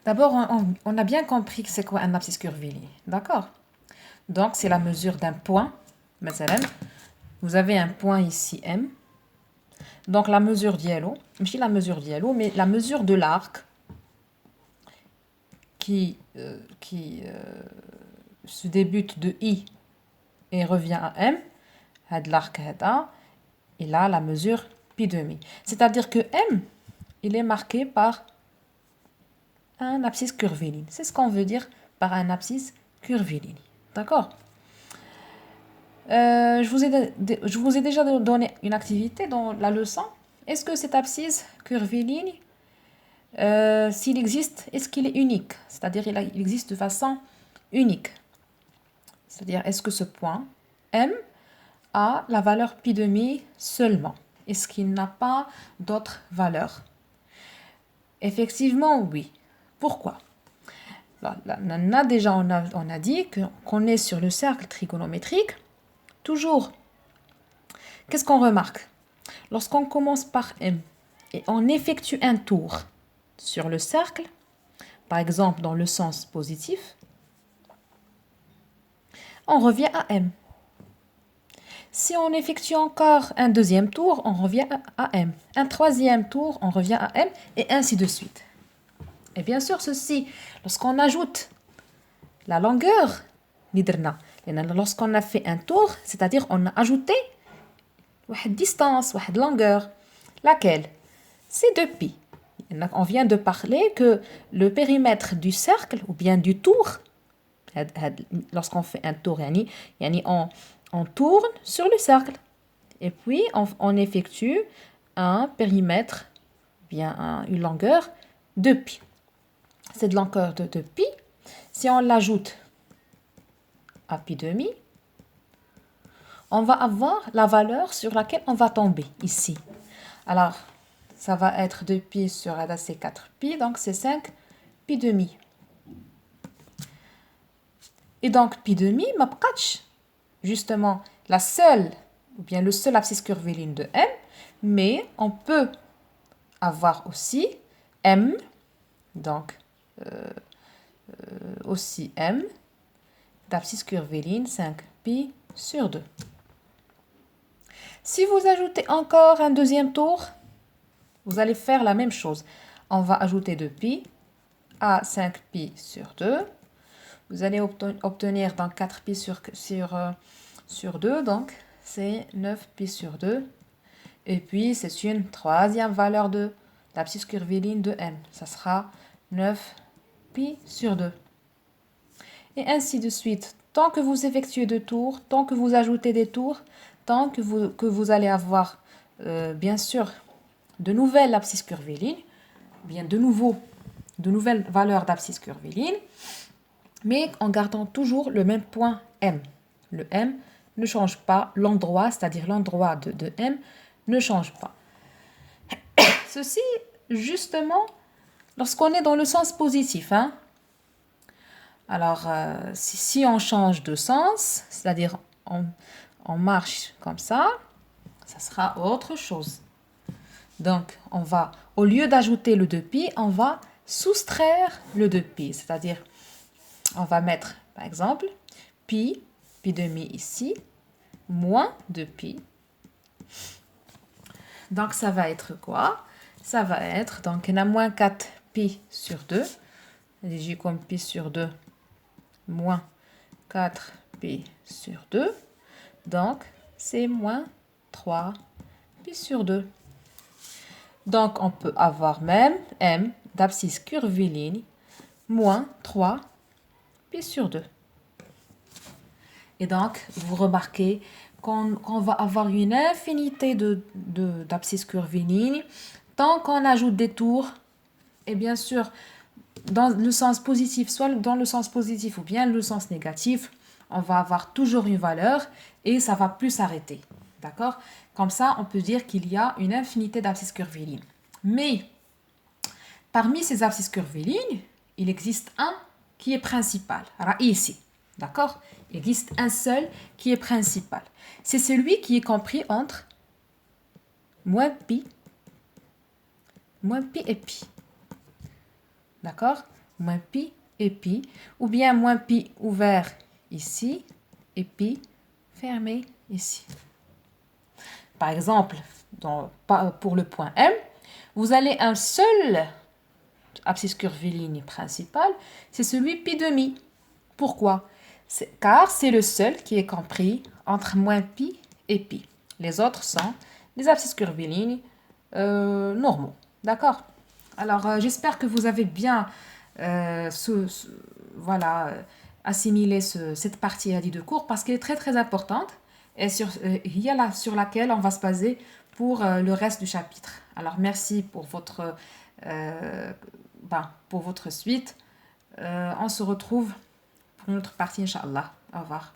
D'abord, on a bien compris que c'est quoi un abscisse curviligne. D'accord? Donc, c'est la mesure d'un point. مثلا, vous avez un point ici, M. Donc, la mesure d'yellow, mais la mesure de l'arc qui se débute de I et revient à M, l'arc il a la mesure pi demi. C'est-à-dire que M, il est marqué par un abscisse curviligne. C'est ce qu'on veut dire par un abscisse curviligne. D'accord? Je vous ai déjà donné une activité dans la leçon. Est-ce que cet abscisse curviligne, s'il existe, est-ce qu'il est unique? C'est-à-dire il existe de façon unique. C'est-à-dire, est-ce que ce point M a la valeur pi demi seulement? Est-ce qu'il n'a pas d'autres valeurs? Effectivement, oui. Pourquoi? Là, déjà, on a dit qu'on est sur le cercle trigonométrique. Toujours. Qu'est-ce qu'on remarque? Lorsqu'on commence par M et on effectue un tour sur le cercle, par exemple dans le sens positif, on revient à M. Si on effectue encore un deuxième tour, on revient à M. Un troisième tour, on revient à M, et ainsi de suite. Et bien sûr, ceci, lorsqu'on ajoute la longueur, lorsqu'on a fait un tour, c'est-à-dire on a ajouté une distance, une longueur, laquelle? C'est 2pi. On vient de parler que le périmètre du cercle, ou bien du tour, lorsqu'on fait un tour, on tourne sur le cercle. Et puis, on effectue un périmètre, bien une longueur de pi. Cette longueur de pi, si on l'ajoute à pi demi, on va avoir la valeur sur laquelle on va tomber ici. Alors, ça va être 2 pi sur c'est 4 pi, donc c'est 5 pi demi. Et donc, pi demi, ma justement, la seule, ou bien le seul abscisse curviligne de M, mais on peut avoir aussi M, donc aussi M, d'abscisse curviligne 5 pi sur 2. Si vous ajoutez encore un deuxième tour, vous allez faire la même chose. On va ajouter 2 pi à 5 pi sur 2. Vous allez obtenir donc 4 pi sur 2, donc c'est 9 pi sur 2. Et puis, c'est une troisième valeur de l'abscisse curviligne de M. Ça sera 9 pi sur 2. Et ainsi de suite. Tant que vous effectuez deux tours, tant que vous ajoutez des tours, tant que vous allez avoir, bien sûr, de nouvelles abscisses curvilignes, bien de nouvelles valeurs d'abscisse curviligne, mais en gardant toujours le même point M. Le M ne change pas, l'endroit, c'est-à-dire l'endroit de M, ne change pas. Ceci, justement, lorsqu'on est dans le sens positif. Alors, si on change de sens, c'est-à-dire on marche comme ça sera autre chose. Donc, on va, au lieu d'ajouter le 2pi, on va soustraire le 2pi. C'est-à-dire, on va mettre, par exemple, pi demi ici, moins 2pi. Donc, ça va être quoi? Ça va être, donc, on a moins 4 pi sur 2. J'ai comme pi sur 2, moins 4 pi sur 2. Donc, c'est moins 3 pi sur 2. Donc, on peut avoir même M d'abscisse curviligne moins 3 pi sur 2. Et donc, vous remarquez qu'on va avoir une infinité d'abscisses curvilignes tant qu'on ajoute des tours. Et bien sûr, dans le sens positif, soit dans le sens positif ou bien le sens négatif, on va avoir toujours une valeur et ça va plus s'arrêter. D'accord? Comme ça, on peut dire qu'il y a une infinité d'abscisses curvilignes. Mais, parmi ces abscisses curvilignes, il existe un qui est principal. Ici. D'accord? Il existe un seul qui est principal. C'est celui qui est compris entre moins pi et pi. D'accord? moins pi et pi, ou bien moins pi ouvert ici et pi fermé ici. Par exemple, pour le point M, vous avez un seul abscisse curviligne principal, c'est celui pi demi. Pourquoi? Car c'est le seul qui est compris entre moins pi et pi. Les autres sont des abscisses curvilignes normaux. D'accord? Alors, j'espère que vous avez bien voilà, assimilé cette partie de cours parce qu'elle est très très importante et sur laquelle on va se baser pour le reste du chapitre. Alors, merci pour votre suite. On se retrouve pour notre partie, Inch'Allah. Au revoir.